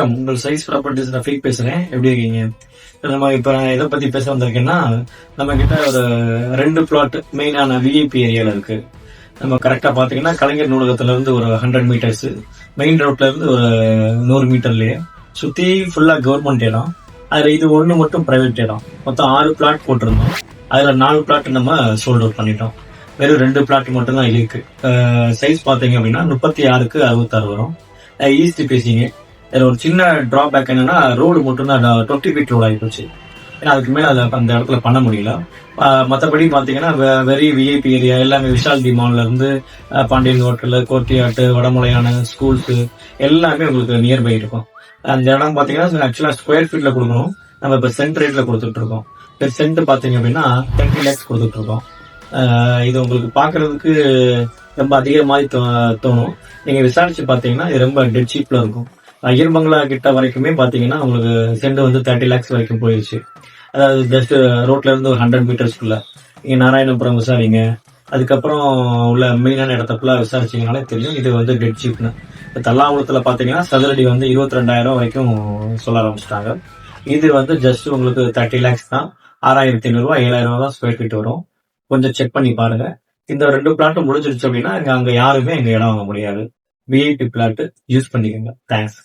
வணக்கம். உங்கள் size properties Rafiq பேசுறேன். எப்படி இருக்கீங்க? நம்ம இப்ப எதை பத்தி பேச வந்திருக்கேன்னா, நம்ம கிட்ட ஒரு 2 பிளாட் மெயினான விஐபி ஏரியால இருக்கு. நம்ம கரெக்டா பாத்தீங்கன்னா கலைஞர் நூலகத்துல இருந்து ஒரு 100 மீட்டர்ஸ், மெயின் ரோட்ல இருந்து ஒரு 100 மீட்டர்லயே சுத்தி ஃபுல்லா கவர்மெண்ட் இடம். அதுல இது ஒண்ணு மட்டும் பிரைவேட் இடம். மொத்தம் 6 பிளாட் போட்டிருந்தோம். அதுல 4 பிளாட் நம்ம சோல்ட் அவுட் பண்ணிட்டோம். வெறும் 2 பிளாட் மட்டும் தான் இருக்கு. சைஸ் பாத்தீங்க அப்படின்னா 36க்கு 66 வரும். ஈஸ்ட் பேசிங்க. இதுல ஒரு சின்ன டிராபேக் என்னன்னா ரோடு மட்டும் தான் 20 ஃபீட் ரோடு ஆகி போச்சு. ஏன்னா அதுக்கு மேல அந்த இடத்துல பண்ண முடியல. மற்றபடி பாத்தீங்கன்னா வெரி விஐபி ஏரியா எல்லாமே விஷால் மால்ல இருந்து பாண்டியன் ஹோட்டல், கோர்ட்டியாட்டு, வடமலையான ஸ்கூல்ஸ் எல்லாமே உங்களுக்கு நியர்பை இருக்கும். அந்த இடம் பாத்தீங்கன்னா ஆக்சுவலா ஸ்கொயர் ஃபீட்ல கொடுக்கணும். நம்ம இப்ப சென்ட் ரேட்ல கொடுத்துட்டு இருக்கோம். சென்ட் பாத்தீங்க அப்படின்னா 20 lakhs கொடுத்துட்டு இருக்கோம். இது உங்களுக்கு பாக்குறதுக்கு ரொம்ப அதிகமாக தோணும். நீங்க விசாரிச்சு பாத்தீங்கன்னா இது ரொம்ப டெட் சீப்ல இருக்கும். ஐயர் பங்களா கிட்ட வரைக்குமே பாத்தீங்கன்னா உங்களுக்கு சென்ட் வந்து 30 lakhs வரைக்கும் போயிருச்சு. அதாவது ஜஸ்ட் ரோட்ல இருந்து ஒரு 100 மீட்டர்ஸ்க்குள்ள. நீங்க நாராயணபுரம் விசாரிங்க, அதுக்கப்புறம் உள்ள மெயினான இடத்தப்பெல்லா விசாரிச்சீங்கனாலே தெரியும் இது வந்து டெட் சீப்னு. தல்லாகுளத்துல பாத்தீங்கன்னா சதுரடி வந்து 22,000 வரைக்கும் சொல்ல ஆரம்பிச்சிட்டாங்க. இது வந்து ஜஸ்ட் உங்களுக்கு 30 lakhs தான். 6,500 ரூபாய் 7,000 தான் ஸ்கொயர் ஃபீட் வரும். கொஞ்சம் செக் பண்ணி பாருங்க. இந்த 2 பிளாட்டும் முடிஞ்சிருச்சு அப்படின்னா அங்க யாருமே எங்க இடம் வாங்க முடியாது. விஐபி பிளாட் யூஸ் பண்ணிக்கோங்க. தேங்க்ஸ்.